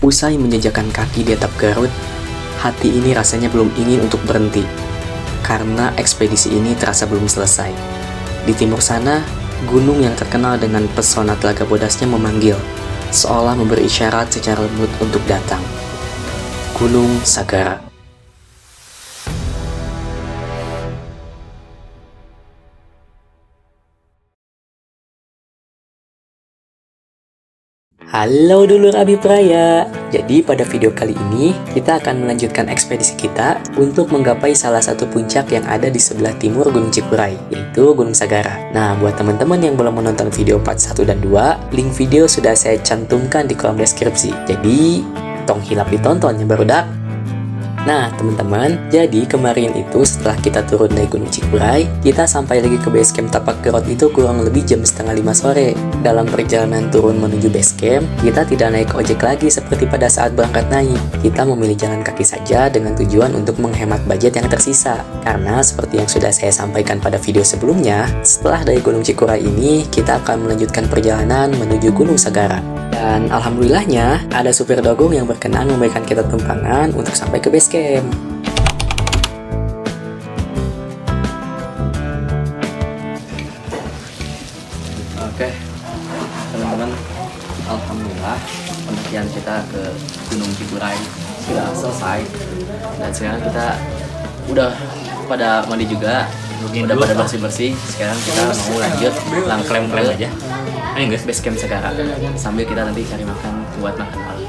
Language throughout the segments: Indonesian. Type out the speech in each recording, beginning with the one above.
Usai menjejakkan kaki di atap Garut, hati ini rasanya belum ingin untuk berhenti, karena ekspedisi ini terasa belum selesai. Di timur sana, gunung yang terkenal dengan pesona Telaga Bodasnya memanggil, seolah memberi isyarat secara lembut untuk datang. Gunung Sagara. Halo dulur Abipraya. Jadi pada video kali ini kita akan melanjutkan ekspedisi kita untuk menggapai salah satu puncak yang ada di sebelah timur Gunung Cikuray, yaitu Gunung Sagara. Nah, buat teman-teman yang belum menonton video part 1 dan 2, link video sudah saya cantumkan di kolom deskripsi. Jadi, tong hilap ditonton ya barudak. Nah teman-teman, jadi kemarin itu setelah kita turun dari Gunung Cikuray, kita sampai lagi ke base camp Tapak Gerot itu kurang lebih jam setengah 5 sore. Dalam perjalanan turun menuju base camp, kita tidak naik ojek lagi seperti pada saat berangkat naik. Kita memilih jalan kaki saja dengan tujuan untuk menghemat budget yang tersisa. Karena seperti yang sudah saya sampaikan pada video sebelumnya, setelah dari Gunung Cikuray ini, kita akan melanjutkan perjalanan menuju Gunung Sagara. Dan alhamdulillahnya, ada supir dogong yang berkenan memberikan kita tumpangan untuk sampai ke base camp. Oke, teman-teman, alhamdulillah pendakian kita ke Gunung Cikuray sudah selesai. Dan sekarang kita udah pada mandi juga, udah pada bersih-bersih. Sekarang kita mau lanjut klaim-klaim aja. Ayo guys, base camp Sagara. Sambil kita nanti cari makan buat makan malam.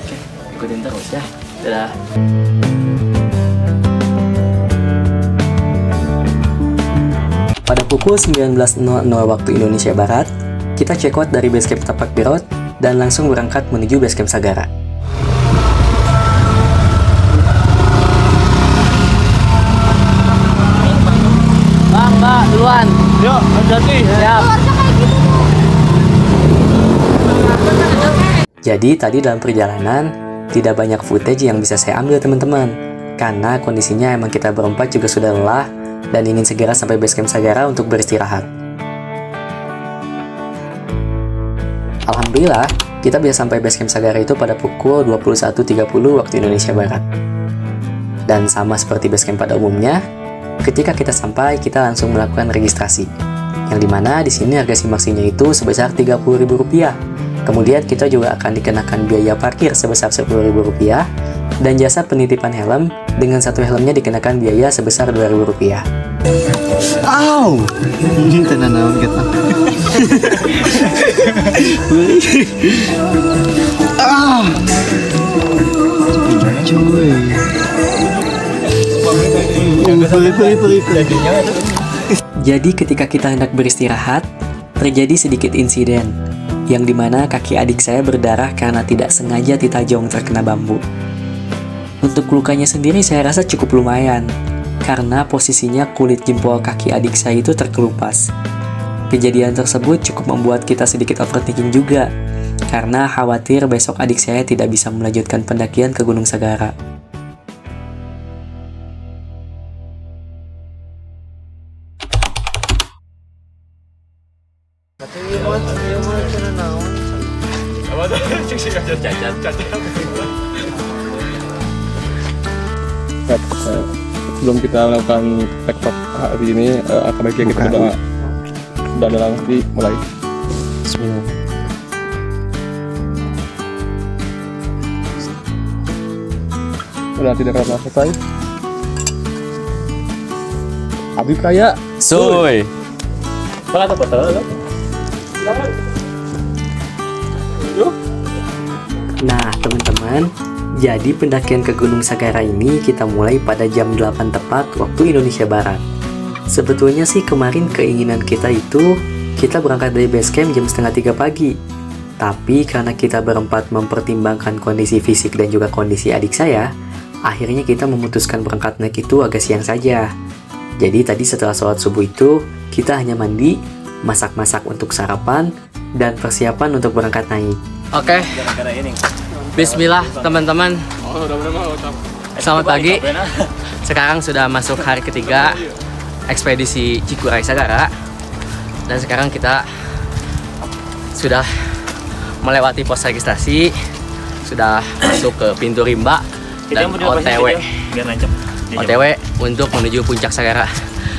Oke, ikutin terus ya. Dadah. Pada pukul 19.00 waktu Indonesia Barat, kita check out dari base camp Tapak Gerot dan langsung berangkat menuju base camp Sagara. Mbak, duluan. Yuk, hati-hati. Siap. Jadi tadi dalam perjalanan, tidak banyak footage yang bisa saya ambil teman-teman. Karena kondisinya emang kita berempat juga sudah lelah dan ingin segera sampai base camp Sagara untuk beristirahat. Alhamdulillah, kita bisa sampai base camp Sagara itu pada pukul 21.30 waktu Indonesia Barat. Dan sama seperti base camp pada umumnya, ketika kita sampai, kita langsung melakukan registrasi. Yang dimana di sini harga simaksinya itu sebesar Rp30.000. Kemudian kita juga akan dikenakan biaya parkir sebesar Rp10.000 dan jasa penitipan helm dengan satu helmnya dikenakan biaya sebesar Rp2.000. Aw, ini tenan naon kita. Jadi ketika kita hendak beristirahat, terjadi sedikit insiden, yang dimana kaki adik saya berdarah karena tidak sengaja Titajong terkena bambu. Untuk lukanya sendiri saya rasa cukup lumayan, karena posisinya kulit jempol kaki adik saya itu terkelupas. Kejadian tersebut cukup membuat kita sedikit overthinking juga, karena khawatir besok adik saya tidak bisa melanjutkan pendakian ke Gunung Sagara. Sebelum kita melakukan take-off hari ini, akan baiknya kita berdoa. Sudah ada langsung mulai. Bismillah. Sudah tidak lama selesai. Abipraya. Soy. Apa betul? Nah teman-teman, jadi pendakian ke Gunung Sagara ini kita mulai pada jam 8 tepat waktu Indonesia Barat. Sebetulnya sih kemarin keinginan kita itu kita berangkat dari base camp jam setengah 3 pagi. Tapi karena kita berempat mempertimbangkan kondisi fisik dan juga kondisi adik saya, akhirnya kita memutuskan berangkat naik itu agak siang saja. Jadi tadi setelah sholat subuh itu, kita hanya mandi, masak-masak untuk sarapan, dan persiapan untuk berangkat naik. Oke. Bismillah teman-teman. Selamat pagi. Sekarang sudah masuk hari ketiga ekspedisi Cikuray Sagara. Dan sekarang kita sudah melewati pos registrasi sudah masuk ke pintu rimba dan OTW untuk menuju puncak Sagara.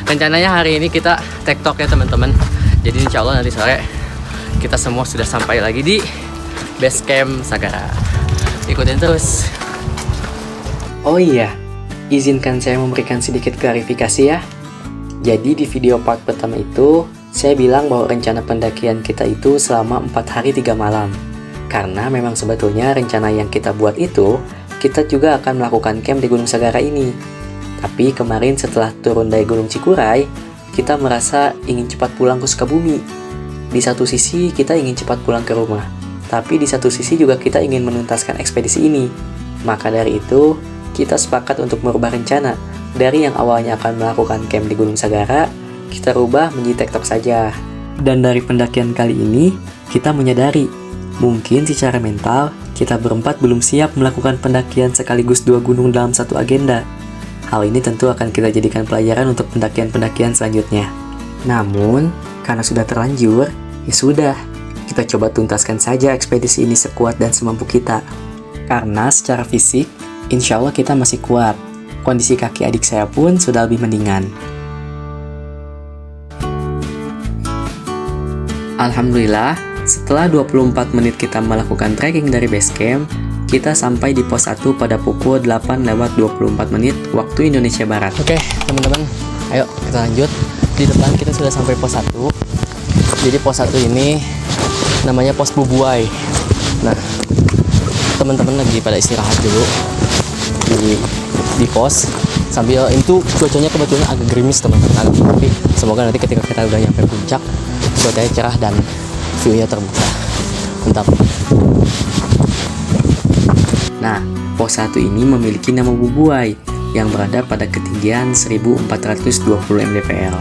Rencananya hari ini kita tektok ya teman-teman. Jadi insya Allah nanti sore kita semua sudah sampai lagi di base camp Sagara. Ikutin terus. Oh iya, izinkan saya memberikan sedikit klarifikasi ya. Jadi di video part pertama itu, saya bilang bahwa rencana pendakian kita itu selama 4 hari 3 malam. Karena memang sebetulnya rencana yang kita buat itu, kita juga akan melakukan camp di Gunung Sagara ini. Tapi kemarin setelah turun dari Gunung Cikuray, kita merasa ingin cepat pulang ke Sukabumi. Di satu sisi kita ingin cepat pulang ke rumah, tapi di satu sisi juga kita ingin menuntaskan ekspedisi ini. Maka dari itu, kita sepakat untuk merubah rencana. Dari yang awalnya akan melakukan camp di Gunung Sagara, kita rubah menjadi tektok saja. Dan dari pendakian kali ini, kita menyadari, mungkin secara mental, kita berempat belum siap melakukan pendakian sekaligus 2 gunung dalam satu agenda. Hal ini tentu akan kita jadikan pelajaran untuk pendakian-pendakian selanjutnya. Namun, karena sudah terlanjur, ya sudah, kita coba tuntaskan saja ekspedisi ini sekuat dan semampu kita. Karena secara fisik, insya Allah kita masih kuat. Kondisi kaki adik saya pun sudah lebih mendingan. Alhamdulillah, setelah 24 menit kita melakukan trekking dari base camp, kita sampai di pos 1 pada pukul 8:24 menit waktu Indonesia Barat. Oke, teman-teman, ayo kita lanjut. Di depan kita sudah sampai pos 1. Jadi pos 1 ini namanya pos Bubuai. Nah, teman-teman lagi pada istirahat dulu di pos sambil itu cuacanya kebetulan agak gerimis teman-teman, tapi semoga nanti ketika kita udah nyampe puncak cuacanya cerah dan view-nya terbuka. Mantap. Nah, pos 1 ini memiliki nama Bubuai yang berada pada ketinggian 1420 mdpl.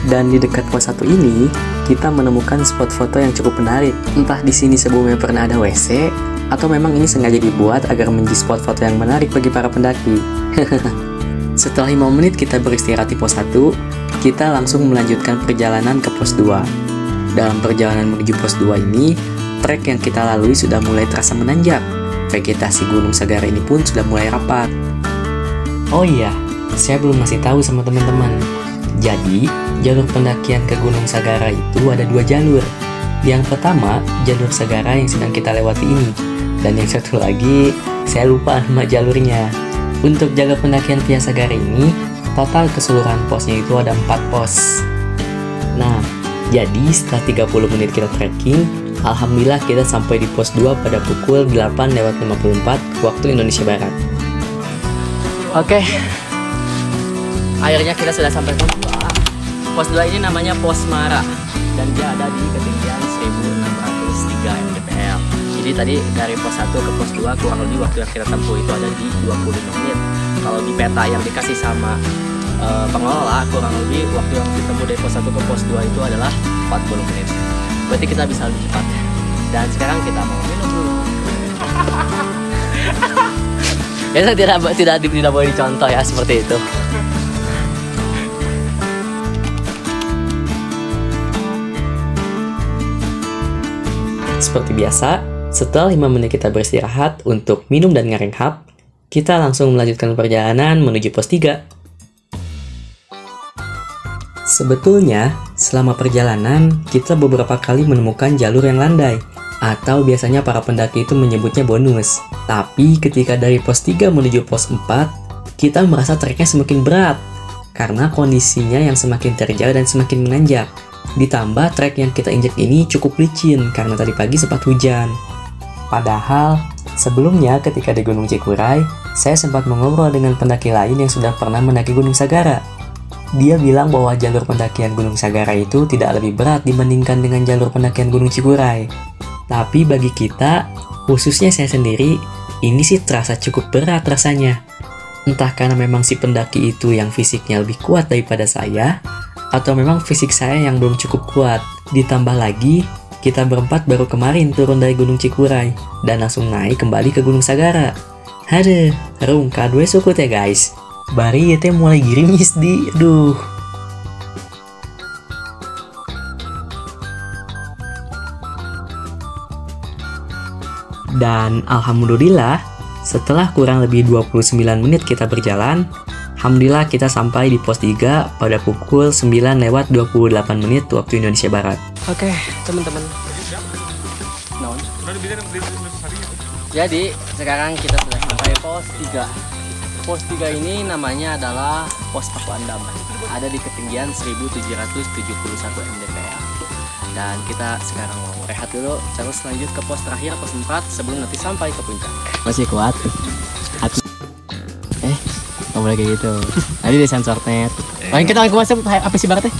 Dan di dekat pos 1 ini, kita menemukan spot foto yang cukup menarik. Entah di sini sebelumnya pernah ada WC, atau memang ini sengaja dibuat agar menjadi spot foto yang menarik bagi para pendaki. Setelah 5 menit kita beristirahat di pos 1, kita langsung melanjutkan perjalanan ke pos 2. Dalam perjalanan menuju pos 2 ini, trek yang kita lalui sudah mulai terasa menanjak. Vegetasi Gunung Sagara ini pun sudah mulai rapat. Oh iya, saya belum masih tahu sama teman-teman. Jadi, jalur pendakian ke Gunung Sagara itu ada 2 jalur. Yang pertama, jalur Sagara yang sedang kita lewati ini. Dan yang satu lagi, saya lupa nama jalurnya. Untuk jalur pendakian via Sagara ini, total keseluruhan posnya itu ada 4 pos. Nah, jadi setelah 30 menit kita trekking, alhamdulillah kita sampai di pos 2 pada pukul 8:54 waktu Indonesia Barat. Oke, akhirnya kita sudah sampai pos 2. Pos 2 ini namanya Pos Mara dan dia ada di ketinggian 1603 mdpl. Jadi tadi dari pos 1 ke pos 2 kurang lebih waktu yang kita tempuh itu ada di 25 menit. Kalau di peta yang dikasih sama pengelola, kurang lebih waktu yang ditempuh dari pos 1 ke pos 2 itu adalah 40 menit. Berarti kita bisa lebih cepat. Dan sekarang kita mau minum dulu. Ya, tidak boleh dicontoh ya seperti itu. Seperti biasa, setelah 5 menit kita beristirahat untuk minum dan ngerenghap, kita langsung melanjutkan perjalanan menuju pos 3. Sebetulnya, selama perjalanan, kita beberapa kali menemukan jalur yang landai, atau biasanya para pendaki itu menyebutnya bonus. Tapi ketika dari pos 3 menuju pos 4, kita merasa treknya semakin berat, karena kondisinya yang semakin terjal dan semakin menanjak. Ditambah trek yang kita injak ini cukup licin karena tadi pagi sempat hujan. Padahal, sebelumnya ketika di Gunung Cikuray, saya sempat mengobrol dengan pendaki lain yang sudah pernah mendaki Gunung Sagara. Dia bilang bahwa jalur pendakian Gunung Sagara itu tidak lebih berat dibandingkan dengan jalur pendakian Gunung Cikuray. Tapi bagi kita, khususnya saya sendiri, ini sih terasa cukup berat rasanya. Entah karena memang si pendaki itu yang fisiknya lebih kuat daripada saya, atau memang fisik saya yang belum cukup kuat. Ditambah lagi, kita berempat baru kemarin turun dari Gunung Cikuray dan langsung naik kembali ke Gunung Sagara. Haduh, rung kadue sukut ya guys. Bari itu mulai gerimis di, aduh. Dan alhamdulillah, setelah kurang lebih 29 menit kita berjalan, alhamdulillah kita sampai di pos 3 pada pukul 9:28 menit waktu Indonesia Barat. Oke, teman-teman. Jadi, sekarang kita sudah sampai pos 3. Pos 3 ini namanya adalah Pos Paku Andam. Ada di ketinggian 1771 mdpl. Dan kita sekarang mau rehat dulu, terus lanjut ke pos terakhir, pos 4, sebelum nanti sampai ke puncak. Masih kuat? Nggak boleh kayak gitu. Tadi di sensor net. Paling kita aku masuk apa sih baratnya?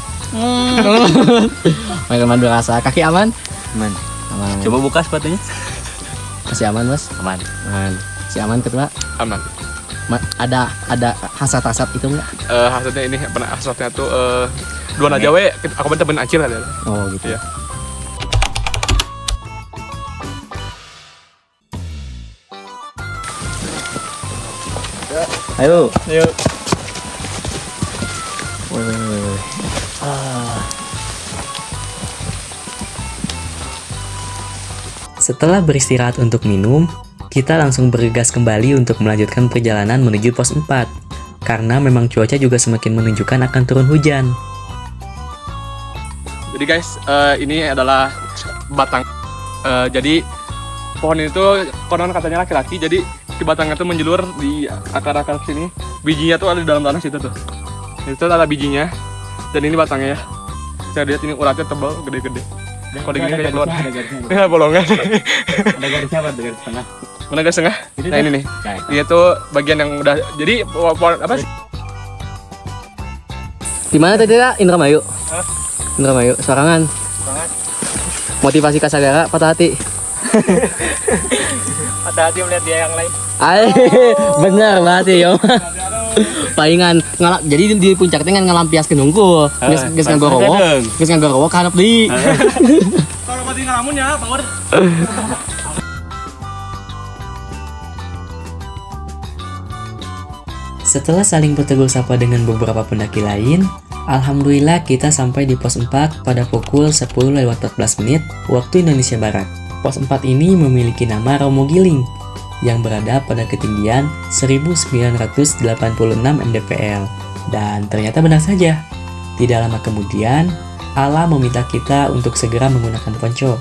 Bagaimana berasa? Kaki aman? Man. Aman. Coba buka sepatunya. Masih aman, Mas? Aman. Aman. Masih aman, Ketua? Aman. Ada hasad-hasad itu enggak? Hasilnya ini hasilnya tuh dua aja we, aku ben temen acil ada. Oh, gitu. Iya. Ayo. Woi. Setelah beristirahat untuk minum, kita langsung bergegas kembali untuk melanjutkan perjalanan menuju pos 4. Karena memang cuaca juga semakin menunjukkan akan turun hujan. Jadi guys, ini adalah batang. Jadi pohon itu konon katanya laki-laki, jadi di batangnya tuh menjulur di akar-akar sini. Bijinya tuh ada di dalam tanah situ tuh. Itu ada bijinya. Dan ini batangnya ya. Saya lihat ini uratnya tebal, gede-gede. Kalau gini kayak keluar. Ini bolongan. Ada garisnya apa? Ada garis tengah. Mana garis tengah? Nah ini nih. Ini tuh bagian yang udah. Jadi apa sih? Di mana tadi, Kak? Indramayu. Indramayu, Sorangan. Motivasi Kasagara, patah hati. Patah hati melihat dia yang lain. Bener banget ya. Palingan ngalap, jadi di puncak teh ngalampiaskeun hungkul. Geus ngagorowo ka hareup deui. Kalau mati ngalamun ya, power. Setelah saling bertegur sapa dengan beberapa pendaki lain, alhamdulillah kita sampai di pos 4 pada pukul 10:14 menit waktu Indonesia Barat. Pos 4 ini memiliki nama Romo Giling yang berada pada ketinggian 1986 mdpl. Dan ternyata benar saja, tidak lama kemudian Allah meminta kita untuk segera menggunakan ponco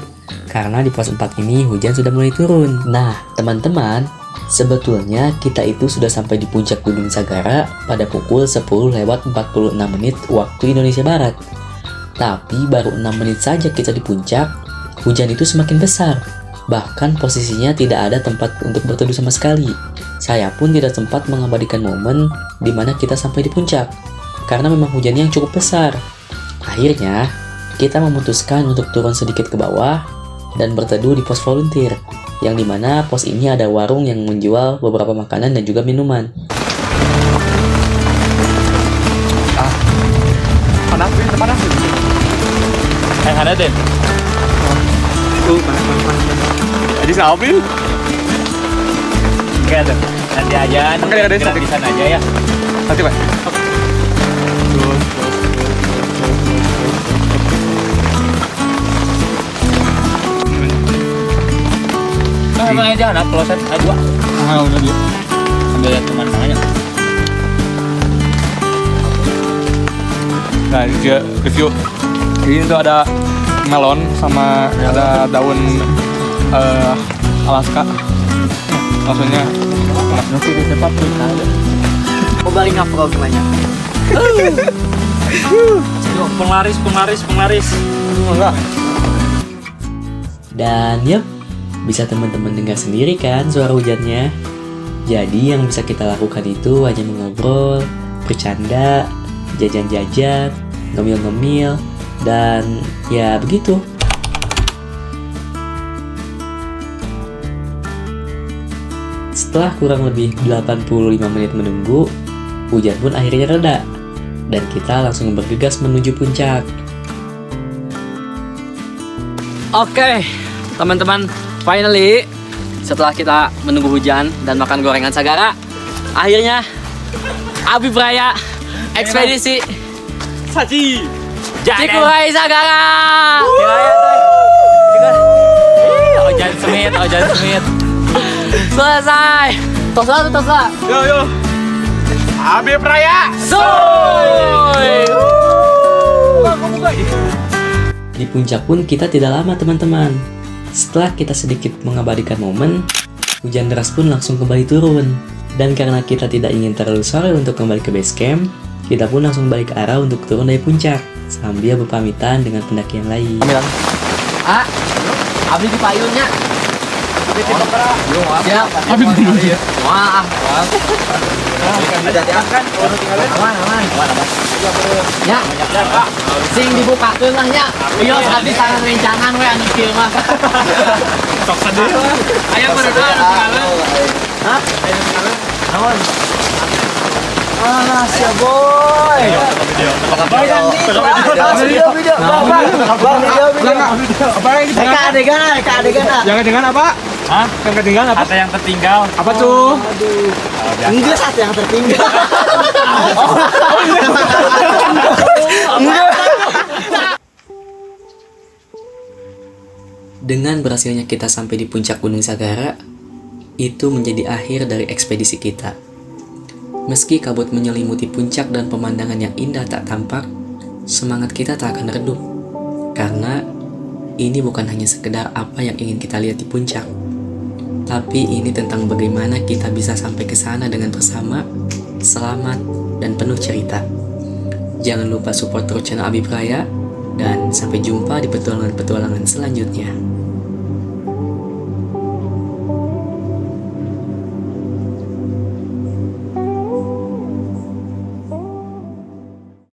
karena di pos 4 ini hujan sudah mulai turun. Nah, teman-teman, sebetulnya kita itu sudah sampai di puncak Gunung Sagara pada pukul 10:46 menit waktu Indonesia Barat. Tapi baru 6 menit saja kita di puncak, hujan itu semakin besar. Bahkan posisinya tidak ada tempat untuk berteduh sama sekali. Saya pun tidak sempat mengabadikan momen di mana kita sampai di puncak, karena memang hujannya yang cukup besar. Akhirnya, kita memutuskan untuk turun sedikit ke bawah dan berteduh di pos volunteer, yang dimana pos ini ada warung yang menjual beberapa makanan dan juga minuman. Panas. Ada deh. Jadi siapa? Oke tuh. Nanti aja. Oke, Di sana aja ya. Nanti Pak. Emang aja anak kloset A2. Udah dia. Ambil lihat teman tangannya. Nah, dia review. Ini tuh ada melon sama ada daun Alaska. Maksudnya Nanti di tempat kita. Mau balik ngapro gimana? Penglaris. enggak. Dan yuk, bisa teman-teman dengar sendiri kan suara hujannya. Jadi yang bisa kita lakukan itu hanya mengobrol, bercanda, jajan-jajan, ngemil-ngemil, dan ya begitu. Setelah kurang lebih 85 menit menunggu, hujan pun akhirnya reda, dan kita langsung bergegas menuju puncak. Oke, teman-teman, finally setelah kita menunggu hujan dan makan gorengan Sagara, akhirnya Abi Praya ekspedisi Saji. Cikuray Sagara. Ojan Smith. Selesai. Tos lah. Yo. Habib Raya. Soy. Di puncak pun kita tidak lama teman-teman. Setelah kita sedikit mengabadikan momen, hujan deras pun langsung kembali turun. Dan karena kita tidak ingin terlalu sore untuk kembali ke base camp, kita pun langsung balik arah untuk turun dari puncak sambil berpamitan dengan pendaki yang lain. Ah, abdi di payungnya. Abdi di pokra. Siap. Habib dulu. Wah. Ada kan? Aman. Ya. Sing dibukakeun lah nya. Ieu abdi tangan rencangan we anu kieu mah. Sok sedih. Ayam berdua anu sekalian. Hah? Naon? Ah, siap boy. Adegan. Jangan apa? Hah? Jangan apa? Ada yang tertinggal. Apa tuh? Ini satu yang tertinggal. Dengan berhasilnya kita sampai di puncak Gunung Sagara, itu menjadi akhir dari ekspedisi kita. Meski kabut menyelimuti puncak dan pemandangan yang indah tak tampak, semangat kita tak akan redup. Karena ini bukan hanya sekedar apa yang ingin kita lihat di puncak, tapi ini tentang bagaimana kita bisa sampai ke sana dengan bersama, selamat, dan penuh cerita. Jangan lupa support terus channel Habib Raya, dan sampai jumpa di petualangan-petualangan selanjutnya.